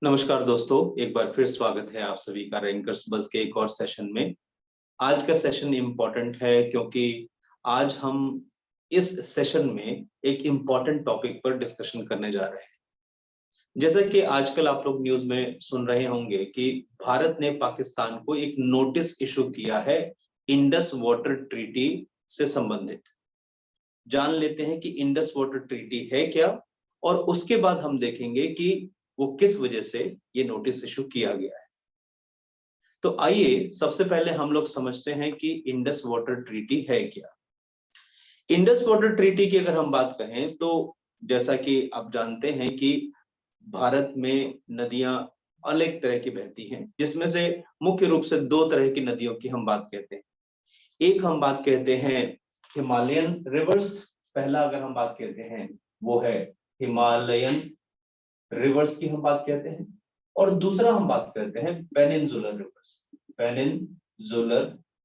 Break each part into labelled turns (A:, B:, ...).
A: नमस्कार दोस्तों, एक बार फिर स्वागत है आप सभी का रैंकर्स बज़ के एक और सेशन में। आज का सेशन इम्पोर्टेंट है क्योंकि आज हम इस सेशन में एक इम्पोर्टेंट टॉपिक पर डिस्कशन करने जा रहे हैं। जैसा कि आजकल आप लोग न्यूज में सुन रहे होंगे कि भारत ने पाकिस्तान को एक नोटिस इशू किया है इंडस वाटर ट्रीटी से संबंधित। जान लेते हैं कि इंडस वाटर ट्रीटी है क्या, और उसके बाद हम देखेंगे कि वो किस वजह से ये नोटिस इशू किया गया है। तो आइए सबसे पहले हम लोग समझते हैं कि इंडस वाटर ट्रीटी है क्या। इंडस वाटर ट्रीटी की अगर हम बात करें तो जैसा कि आप जानते हैं कि भारत में नदियां अलग तरह की बहती हैं, जिसमें से मुख्य रूप से दो तरह की नदियों की हम बात कहते हैं। एक हम बात कहते हैं हिमालयन रिवर्स। पहला अगर हम बात कहते हैं वो है हिमालयन रिवर्स की हम बात कहते हैं, और दूसरा हम बात करते हैं पेनिनसुलर रिवर्स। पेनिनसुलर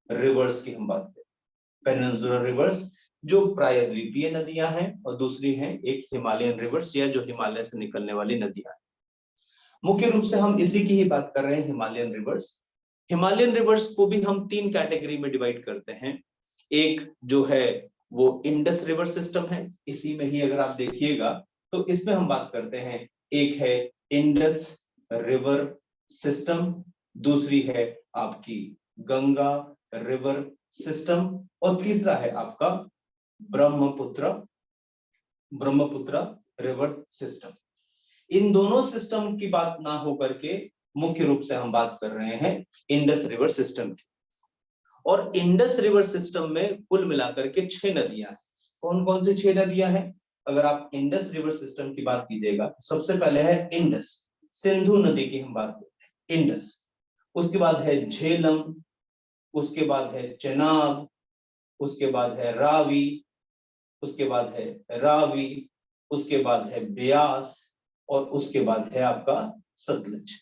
A: रिवर्स की हम बात करते हैं। पेनिनसुलर रिवर्स जो प्रायद्वीपीय नदियां हैं, और दूसरी है एक हिमालयन रिवर्स या जो हिमालय से निकलने वाली नदियां हैं। मुख्य रूप से हम इसी की ही बात कर रहे हैं, हिमालयन रिवर्स। हिमालयन रिवर्स को भी हम तीन कैटेगरी में डिवाइड करते हैं। एक जो है वो इंडस रिवर सिस्टम है, इसी में ही अगर आप देखिएगा तो इसमें हम बात करते हैं, एक है इंडस रिवर सिस्टम, दूसरी है आपकी गंगा रिवर सिस्टम, और तीसरा है आपका ब्रह्मपुत्र ब्रह्मपुत्र रिवर सिस्टम। इन दोनों सिस्टम की बात ना होकर के मुख्य रूप से हम बात कर रहे हैं इंडस रिवर सिस्टम की। और इंडस रिवर सिस्टम में कुल मिलाकर के 6 नदियां हैं। कौन कौन सी 6 नदियां हैं? अगर आप इंडस रिवर सिस्टम की बात कीजिएगा तो सबसे पहले है इंडस, सिंधु नदी की हम बात करते हैं, इंडस। उसके बाद है झेलम, उसके बाद है चेनाब, उसके बाद है रावी, उसके बाद है रावी, उसके बाद है ब्यास, और उसके बाद है आपका सतलज।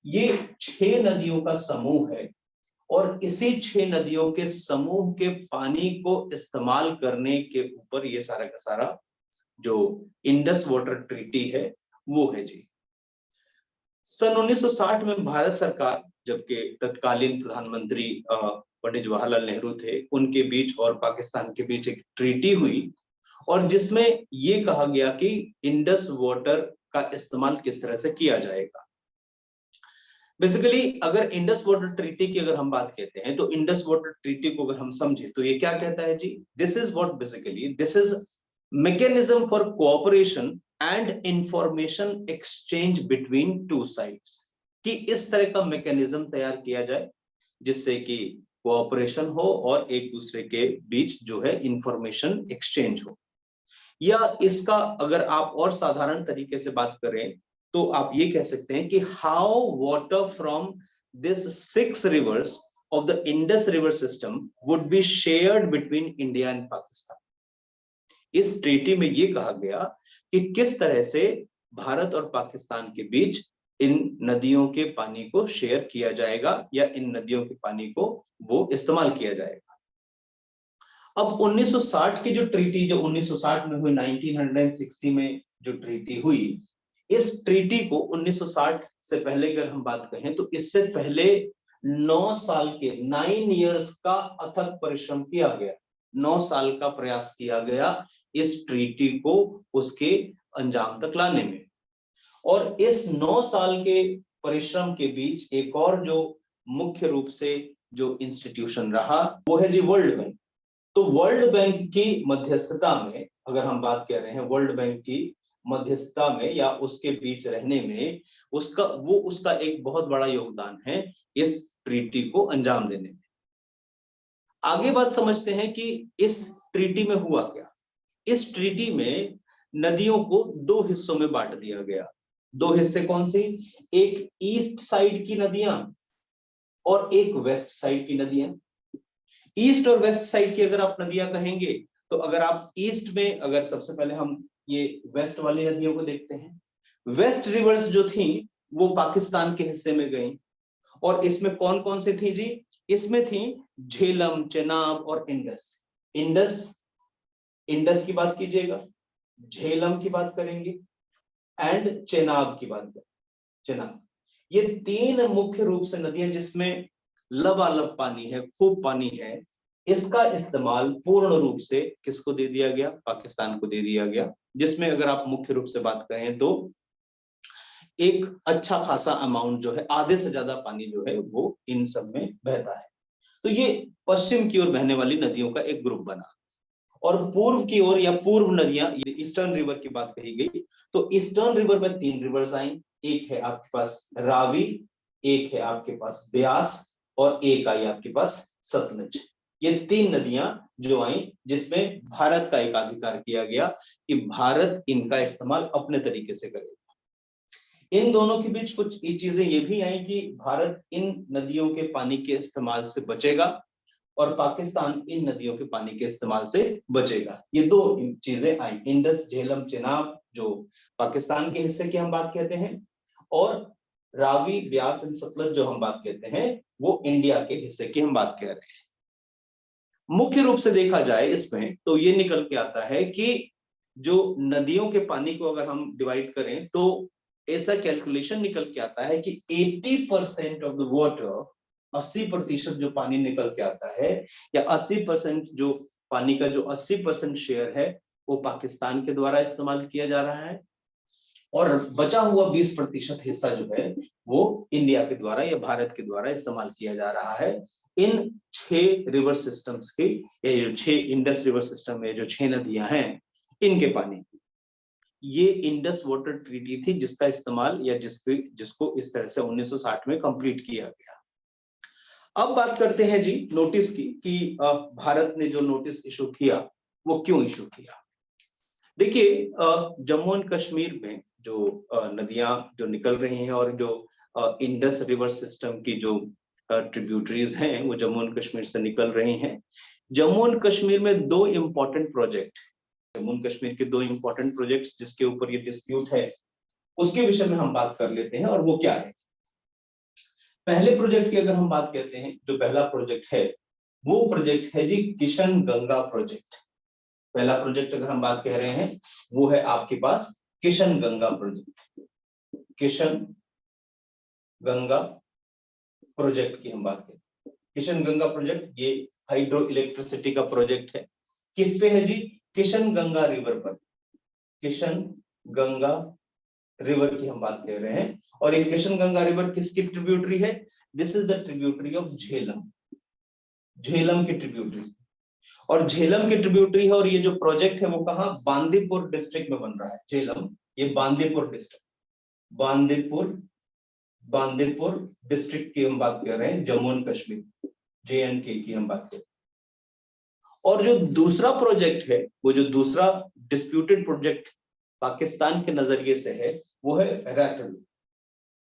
A: ये 6 नदियों का समूह है, और इसी 6 नदियों के समूह के पानी को इस्तेमाल करने के ऊपर ये सारा का सारा जो इंडस वाटर ट्रीटी है वो है जी। सन 1960 में भारत सरकार, जबकि तत्कालीन प्रधानमंत्री पंडित जवाहरलाल नेहरू थे, उनके बीच और पाकिस्तान के बीच एक ट्रीटी हुई, और जिसमें ये कहा गया कि इंडस वाटर का इस्तेमाल किस तरह से किया जाएगा। बेसिकली अगर इंडस वाटर ट्रीटी की अगर हम बात कहते हैं तो इंडस वाटर ट्रीटी को अगर हम समझे तो ये क्या कहता है जी, this is what basically this is mechanism for cooperation and information exchange between two sides, कि इस तरह का मैकेनिज्म तैयार किया जाए जिससे कि कोऑपरेशन हो और एक दूसरे के बीच जो है इंफॉर्मेशन एक्सचेंज हो। या इसका अगर आप और साधारण तरीके से बात करें तो आप ये कह सकते हैं कि how water from this 6 reverse of the Indus river system would be shared between India and Pakistan. इस ट्रीटी में ये कहा गया कि किस तरह से भारत और पाकिस्तान के बीच इन नदियों के पानी को शेयर किया जाएगा, या इन नदियों के पानी को वो इस्तेमाल किया जाएगा। अब 1960 की जो ट्रीटी, जो 1960 में हुई, 1960 में जो ट्रीटी हुई, इस ट्रीटी को 1960 से पहले अगर हम बात करें तो इससे पहले 9 साल के 9 इयर्स का अथक परिश्रम किया गया। 9 साल का प्रयास किया गया इस ट्रीटी को उसके अंजाम तक लाने में। और इस 9 साल के परिश्रम के बीच एक और जो मुख्य रूप से जो इंस्टीट्यूशन रहा वो है जी वर्ल्ड बैंक। तो वर्ल्ड बैंक की मध्यस्थता में अगर हम बात कर रहे हैं, वर्ल्ड बैंक की मध्यस्थता में या उसके बीच रहने में उसका एक बहुत बड़ा योगदान है इस ट्रीटी को अंजाम देने में। आगे बात समझते हैं कि इस ट्रीटी में हुआ क्या। इस ट्रीटी में नदियों को 2 हिस्सों में बांट दिया गया। 2 हिस्से कौन से? एक ईस्ट साइड की नदियां और एक वेस्ट साइड की नदियां। ईस्ट और वेस्ट साइड की अगर आप नदियां कहेंगे तो अगर आप ईस्ट में, अगर सबसे पहले हम ये वेस्ट वाली नदियों को देखते हैं, वेस्ट रिवर्स जो थी वो पाकिस्तान के हिस्से में गई। और इसमें कौन कौन से थी जी? इसमें थी झेलम, चेनाब और इंडस। इंडस इंडस की बात कीजिएगा, झेलम की बात करेंगे एंड चेनाब की बात करेंगे। चेनाब। ये 3 मुख्य रूप से नदियां जिसमें लबालब पानी है, खूब पानी है, इसका इस्तेमाल पूर्ण रूप से किसको दे दिया गया? पाकिस्तान को दे दिया गया। जिसमें अगर आप मुख्य रूप से बात करें तो एक अच्छा खासा अमाउंट जो है, आधे से ज्यादा पानी जो है वो इन सब में बहता है। तो ये पश्चिम की ओर बहने वाली नदियों का एक ग्रुप बना। और पूर्व की ओर या पूर्व नदियां, ये ईस्टर्न रिवर की बात कही गई, तो ईस्टर्न रिवर में 3 रिवर्स आई। एक है आपके पास रावी, एक है आपके पास ब्यास, और एक आई आपके पास सतलज। ये 3 नदियां जो आई, जिसमें भारत का एकाधिकार किया गया कि भारत इनका इस्तेमाल अपने तरीके से करेगा। इन दोनों के बीच कुछ चीजें ये भी आई कि भारत इन नदियों के पानी के इस्तेमाल से बचेगा और पाकिस्तान इन नदियों के पानी के इस्तेमाल से बचेगा। ये 2 चीजें आई, इंडस झेलम चेनाब जो पाकिस्तान के हिस्से की हम बात कहते हैं, और रावी ब्यास एंड सतलज जो हम बात कहते हैं वो इंडिया के हिस्से की हम बात कह रहे हैं। मुख्य रूप से देखा जाए इसमें तो ये निकल के आता है कि जो नदियों के पानी को अगर हम डिवाइड करें तो ऐसा कैलकुलेशन निकल के आता है कि 80% ऑफ द वाटर, 80% जो पानी निकल के आता है, या 80% जो पानी का जो 80% शेयर है वो पाकिस्तान के द्वारा इस्तेमाल किया जा रहा है, और बचा हुआ 20% हिस्सा जो है वो इंडिया के द्वारा या भारत के द्वारा इस्तेमाल किया जा रहा है। इन 6 रिवर सिस्टम्स के, ये जो 6 इंडस रिवर सिस्टम में जो 6 नदियां हैं इनके पानी, ये इंडस वाटर ट्रीटी थी जिसका इस्तेमाल या जिसको इस तरह से 1960 में कंप्लीट किया गया। अब बात करते हैं जी नोटिस की कि भारत ने जो नोटिस इशू किया वो क्यों इशू किया। देखिए, जम्मू एंड कश्मीर में जो नदियां जो निकल रही हैं और जो इंडस रिवर सिस्टम की जो ट्रिब्यूटरीज हैं वो जम्मू एंड कश्मीर से निकल रही हैं। जम्मू एंड कश्मीर में 2 important project, Jammu and Kashmir के 2 इंपॉर्टेंट प्रोजेक्ट्स जिसके ऊपर ये डिस्प्यूट है उसके विषय में हम बात कर लेते हैं, और वो क्या है। पहले प्रोजेक्ट की अगर हम बात करते हैं, जो पहला प्रोजेक्ट है वो प्रोजेक्ट है जी किशन गंगा प्रोजेक्ट। पहला प्रोजेक्ट अगर हम बात कह रहे हैं वो है आपके पास किशन गंगा प्रोजेक्ट। किशन गंगा प्रोजेक्ट की हम बात करें, किशन गंगा प्रोजेक्ट ये हाइड्रो इलेक्ट्रिसिटी का प्रोजेक्ट है। किस पे है जी? किशन गंगा रिवर पर। किशन गंगा रिवर की हम बात कर रहे हैं, और ये किशन गंगा रिवर किसकी ट्रिब्यूटरी है? This is the tributary of Jhelum. Jhelum की ट्रिब्यूटरी, और झेलम की ट्रिब्यूटरी है, और ये जो प्रोजेक्ट है वो कहां? बांदीपुर डिस्ट्रिक्ट में बन रहा है। झेलम ये बांदीपुर डिस्ट्रिक्ट, बांदीपुर बांदीपुर डिस्ट्रिक्ट की हम बात कर रहे हैं, जम्मू एंड कश्मीर, JNK की हम बात कर रहे हैं। और जो दूसरा प्रोजेक्ट है, वो जो दूसरा डिस्प्यूटेड प्रोजेक्ट पाकिस्तान के नजरिए से है वो है रैटल।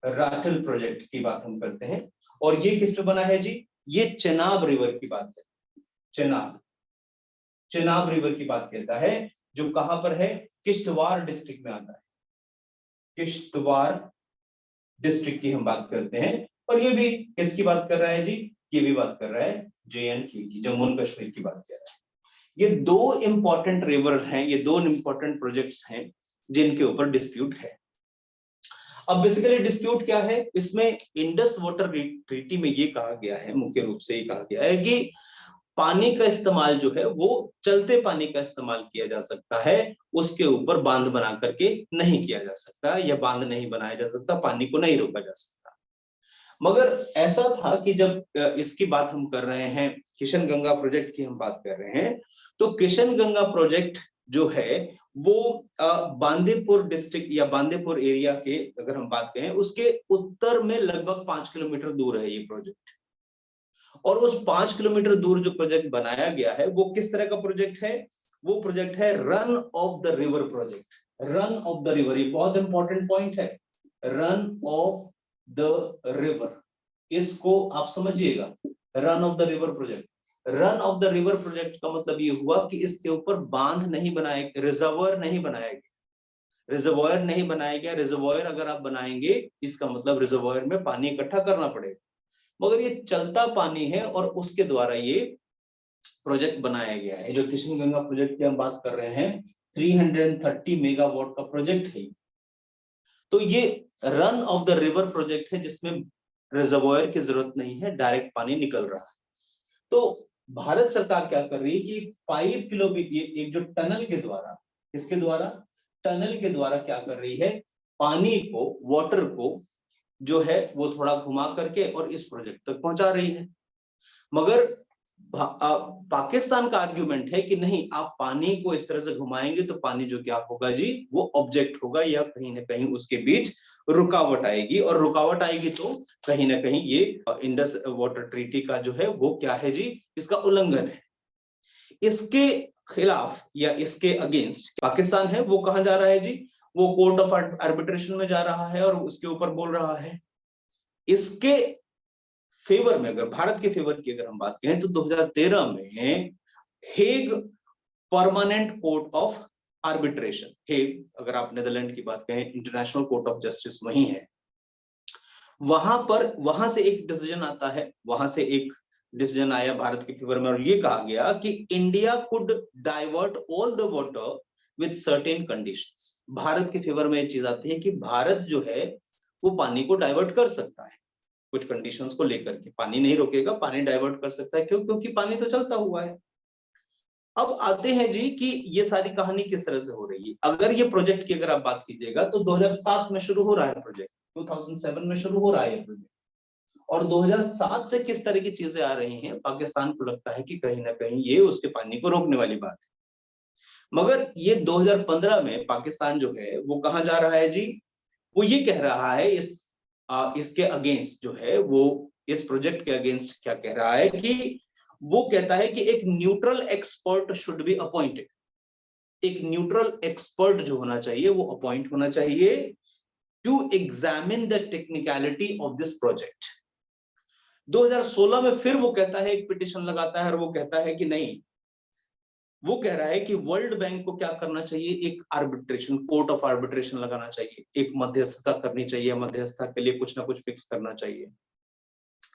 A: रैटल प्रोजेक्ट की बात हम करते हैं, और ये किस पे बना है जी? ये चेनाब रिवर की बात है। चेनाब, चेनाब रिवर की बात कहता है, जो कहां पर है? किश्तवाड़ डिस्ट्रिक्ट में आता है। किश्तवाड़ डिस्ट्रिक्ट की हम बात करते हैं, और ये भी किसकी बात कर रहा है जी? ये भी बात कर रहा है JNK की, जम्मू एंड कश्मीर की बात कर रहा है। ये 2 इंपॉर्टेंट रिवर हैं, ये 2 इंपॉर्टेंट प्रोजेक्ट्स हैं जिनके ऊपर डिस्प्यूट है। अब बेसिकली डिस्प्यूट क्या है इसमें? इंडस वाटर ट्रीटी में ये कहा गया है, मुख्य रूप से ये कहा गया है कि पानी का इस्तेमाल जो है वो चलते पानी का इस्तेमाल किया जा सकता है, उसके ऊपर बांध बना करके नहीं किया जा सकता, या बांध नहीं बनाया जा सकता, पानी को नहीं रोका जा सकता। मगर ऐसा था कि जब इसकी बात हम कर रहे हैं, किशन गंगा प्रोजेक्ट की हम बात कर रहे हैं, तो किशन गंगा प्रोजेक्ट जो है वो बांदीपुर डिस्ट्रिक्ट या बांदीपुर एरिया के अगर हम बात करें उसके उत्तर में लगभग 5 किलोमीटर दूर है ये प्रोजेक्ट। और उस 5 किलोमीटर दूर जो प्रोजेक्ट बनाया गया है वो किस तरह का प्रोजेक्ट है? वो प्रोजेक्ट है run of the river project. Run of the river, ये बहुत इंपॉर्टेंट पॉइंट है, रन ऑफ द रिवर, इसको आप समझिएगा। Run of the river project, run of the river project का मतलब ये हुआ कि इसके ऊपर बांध नहीं बनाया, रिजर्वायर नहीं बनाया गया। रिजर्वायर नहीं बनाया गया, रिजर्वायर अगर आप बनाएंगे इसका मतलब रिजर्वायर में पानी इकट्ठा करना पड़ेगा, मगर ये चलता पानी है और उसके द्वारा ये प्रोजेक्ट बनाया गया है। जो किशन गंगा प्रोजेक्ट की हम बात कर रहे हैं 330 मेगावाट का प्रोजेक्ट है। तो ये run of the river project है जिसमें रिजर्वॉयर की जरूरत नहीं है, डायरेक्ट पानी निकल रहा है। तो भारत सरकार क्या कर रही है कि 5 किलोमीटर एक जो टनल के द्वारा, इसके द्वारा टनल के द्वारा क्या कर रही है, पानी को, वाटर को जो है वो थोड़ा घुमा करके और इस प्रोजेक्ट तक पहुंचा रही है। मगर पाकिस्तान का आर्ग्यूमेंट है कि नहीं, आप पानी को इस तरह से घुमाएंगे तो पानी जो क्या होगा जी, वो ऑब्जेक्ट होगा या कहीं ना कहीं उसके बीच रुकावट आएगी, और रुकावट आएगी तो कहीं ना कहीं ये इंडस वाटर ट्रीटी का जो है वो क्या है जी, इसका उल्लंघन है। इसके खिलाफ या इसके अगेंस्ट पाकिस्तान है वो कहां जा रहा है जी, वो कोर्ट ऑफ आर्बिट्रेशन में जा रहा है और उसके ऊपर बोल रहा है। इसके फेवर में, अगर भारत के फेवर की अगर हम बात करें तो 2013 में Hague permanent court of arbitration, Hague अगर आप नेदरलैंड की बात करें इंटरनेशनल कोर्ट ऑफ जस्टिस वही है, वहां से एक डिसीजन आता है, वहां से एक डिसीजन आया भारत के फेवर में और ये कहा गया कि India could divert all the water with certain conditions. Bharat के फेवर में एक चीज आती है कि भारत जो है वो पानी को डाइवर्ट कर सकता है कुछ कंडीशंस को लेकर के, पानी नहीं रोकेगा, पानी डाइवर्ट कर सकता है। क्यों? क्योंकि पानी तो चलता हुआ है। अब आते हैं जी कि ये सारी कहानी किस तरह से हो रही है। अगर ये प्रोजेक्ट की अगर आप बात कीजिएगा तो 2007 में शुरू हो रहा है प्रोजेक्ट, 2007 में शुरू हो रहा है प्रोजेक्ट, और 2007 से किस तरह की चीजें आ रही हैं, पाकिस्तान को लगता है कि कहीं ना कहीं ये उसके पानी को रोकने वाली बात है। मगर ये 2015 में पाकिस्तान जो है वो कहां जा रहा है जी, वो ये कह रहा है इसके अगेंस्ट जो है वो इस प्रोजेक्ट के अगेंस्ट क्या कह रहा है कि वो कहता है कि एक neutral expert should be appointed. एक न्यूट्रल एक्सपर्ट जो होना चाहिए वो अपॉइंट होना चाहिए to examine the technicality of this project. 2016 में फिर वो कहता है, एक पिटिशन लगाता है और वो कहता है कि नहीं, वो कह रहा है कि वर्ल्ड बैंक को क्या करना चाहिए, एक आर्बिट्रेशन, कोर्ट ऑफ आर्बिट्रेशन लगाना चाहिए, एक मध्यस्थता करनी चाहिए, मध्यस्थता के लिए कुछ ना कुछ फिक्स करना चाहिए।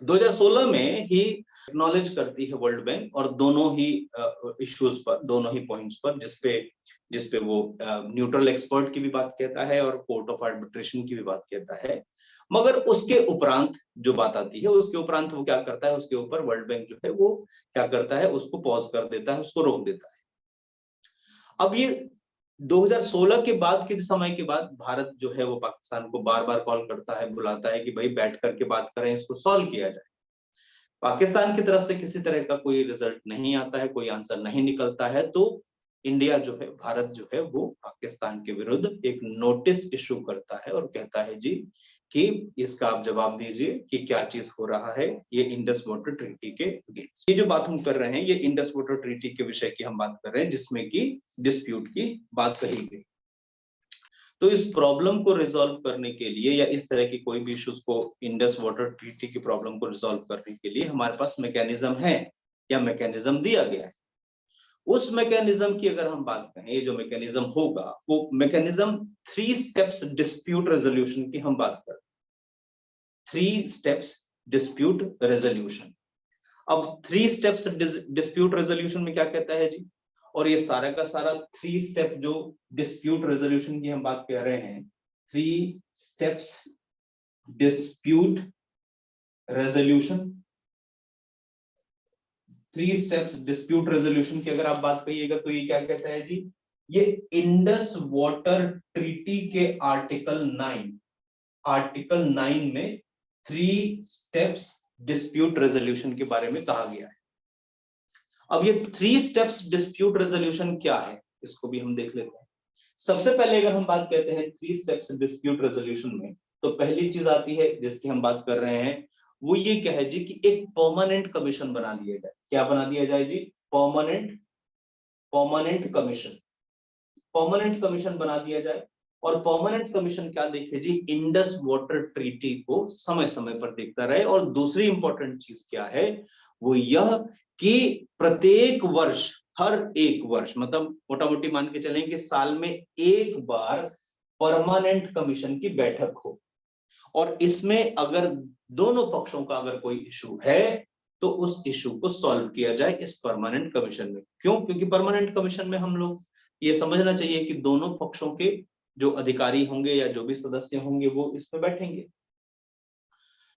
A: 2016 में ही एक्नॉलेज करती है वर्ल्ड बैंक, और दोनों ही इश्यूज पर, दोनों ही पॉइंट्स पर जिसपे वो न्यूट्रल एक्सपर्ट की भी बात कहता है और कोर्ट ऑफ आर्बिट्रेशन की भी बात कहता है। मगर उसके उपरांत जो बात आती है, उसके उपरांत वो क्या करता है, उसके ऊपर वर्ल्ड बैंक जो है वो क्या करता है, उसको पॉज कर देता है, उसको रोक देता है। अब ये 2016 के बाद के समय के बाद भारत जो है वो पाकिस्तान को बार बार कॉल करता है, बुलाता है कि भाई बैठ करके बात करें, इसको सॉल्व किया जाए। पाकिस्तान की तरफ से किसी तरह का कोई रिजल्ट नहीं आता है, कोई आंसर नहीं निकलता है, तो इंडिया जो है, भारत जो है वो पाकिस्तान के विरुद्ध एक नोटिस इशू करता है और कहता है जी कि इसका आप जवाब दीजिए कि क्या चीज हो रहा है ये इंडस वाटर ट्रीटी के अगेंस्ट। ये जो बात हम कर रहे हैं ये इंडस वाटर ट्रीटी के विषय की हम बात कर रहे हैं, जिसमें कि डिस्प्यूट की बात कही गई। तो इस प्रॉब्लम को रिजॉल्व करने के लिए या इस तरह की कोई भी इश्यूज को, इंडस वाटर ट्रीटी की प्रॉब्लम को रिजॉल्व करने के लिए हमारे पास मैकेनिज्म है या मैकेनिज्म दिया गया है। उस मैकेनिज्म की अगर हम बात करें, ये जो मैकेनिज्म होगा वो मैकेनिज्म 3 स्टेप्स डिस्प्यूट रेजोल्यूशन की हम बात करें। 3 स्टेप्स डिस्प्यूट रेजोल्यूशन। अब 3 स्टेप्स डिस्प्यूट रेजोल्यूशन में क्या कहता है जी, और ये सारा का सारा 3 स्टेप जो डिस्प्यूट रेजोल्यूशन की हम बात कर रहे हैं, 3 steps dispute resolution, 3 steps dispute resolution की अगर आप बात करिएगा तो ये क्या कहता है जी, ये इंडस वाटर ट्रीटी के आर्टिकल 9 में 3 स्टेप्स डिस्प्यूट रेजोल्यूशन के बारे में कहा गया है। अब ये 3 स्टेप्स डिस्प्यूट रेजोल्यूशन क्या है, इसको भी हम देख लेते हैं। सबसे पहले अगर हम बात करते हैं 3 स्टेप्स डिस्प्यूट रेजोल्यूशन में, तो पहली चीज आती है जिसकी हम बात कर रहे हैं, वो ये क्या है जी कि एक परमानेंट कमीशन बना दिया जाए। क्या बना दिया जाए जी, परमानेंट कमीशन बना दिया जाए। और परमानेंट कमीशन क्या देखे जी, इंडस वाटर ट्रीटी को समय समय पर देखता रहे। और दूसरी इंपॉर्टेंट चीज क्या है, वो यह कि प्रत्येक वर्ष, हर एक वर्ष, मतलब मोटा मोटी मान के चलें कि साल में एक बार परमानेंट कमीशन की बैठक हो, और इसमें अगर दोनों पक्षों का अगर कोई इशू है तो उस इशू को सॉल्व किया जाए इस परमानेंट कमीशन में। क्यों? क्योंकि परमानेंट कमीशन में हम लोग ये समझना चाहिए कि दोनों पक्षों के जो अधिकारी होंगे या जो भी सदस्य होंगे वो इसमें बैठेंगे।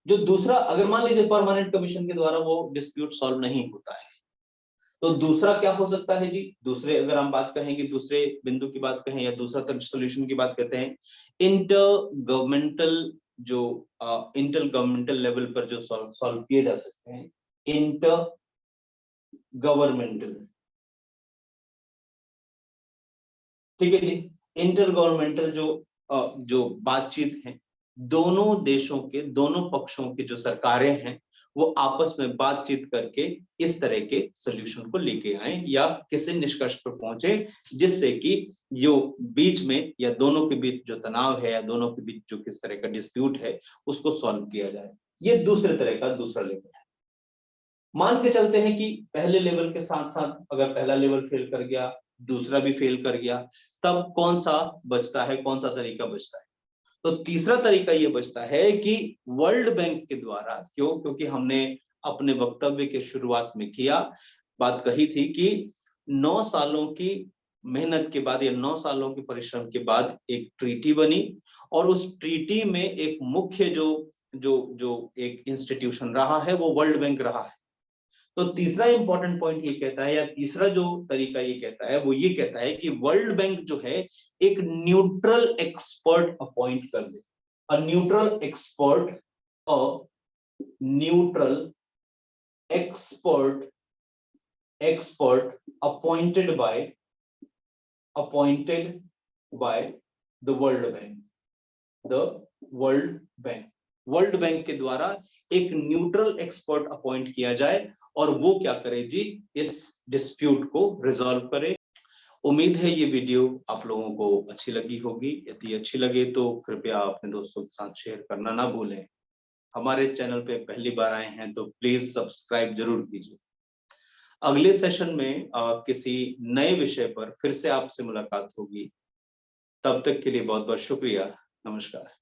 A: जो दूसरा, अगर मान लीजिए परमानेंट कमीशन के द्वारा वो डिस्प्यूट सॉल्व नहीं होता है, तो दूसरा क्या हो सकता है जी? दूसरे अगर हम बात कहेंगे, दूसरे बिंदु की बात कहें या दूसरा सोल्यूशन की बात करते हैं, इंटर गवर्नमेंटल, जो इंटर गवर्नमेंटल लेवल पर जो सॉल्व किए जा सकते हैं, इंटर गवर्नमेंटल, ठीक है जी। इंटर गवर्नमेंटल जो बातचीत है, दोनों देशों के, दोनों पक्षों की जो सरकारें हैं वो आपस में बातचीत करके इस तरह के सोल्यूशन को लेके आए या किसी निष्कर्ष पर पहुंचे, जिससे कि जो बीच में या दोनों के बीच जो तनाव है या दोनों के बीच जो किस तरह का डिस्प्यूट है उसको सॉल्व किया जाए। ये दूसरे तरह का दूसरा लेवल है। मान के चलते हैं कि पहले लेवल के साथ साथ अगर पहला लेवल फेल कर गया, दूसरा भी फेल कर गया, तब कौन सा बचता है, कौन सा तरीका बचता है? तो तीसरा तरीका ये बचता है कि वर्ल्ड बैंक के द्वारा, क्योंकि हमने अपने वक्तव्य के शुरुआत में किया, बात कही थी कि 9 सालों की मेहनत के बाद या 9 सालों के परिश्रम के बाद एक ट्रीटी बनी, और उस ट्रीटी में एक मुख्य जो जो जो एक इंस्टीट्यूशन रहा है वो वर्ल्ड बैंक रहा है। तो तीसरा इंपॉर्टेंट पॉइंट ये कहता है, या तीसरा जो तरीका ये कहता है वो ये कहता है कि वर्ल्ड बैंक जो है एक न्यूट्रल एक्सपर्ट अपॉइंट कर दे। A neutral expert, a neutral expert, expert appointed by the World Bank, the World Bank, World Bank के द्वारा एक न्यूट्रल एक्सपर्ट अपॉइंट किया जाए और वो क्या करे जी, इस डिस्प्यूट को रिजॉल्व करे। उम्मीद है ये वीडियो आप लोगों को अच्छी लगी होगी। यदि अच्छी लगे तो कृपया अपने दोस्तों के साथ शेयर करना ना भूलें। हमारे चैनल पे पहली बार आए हैं तो प्लीज सब्सक्राइब जरूर कीजिए। अगले सेशन में किसी नए विषय पर फिर से आपसे मुलाकात होगी। तब तक के लिए बहुत बहुत शुक्रिया। नमस्कार।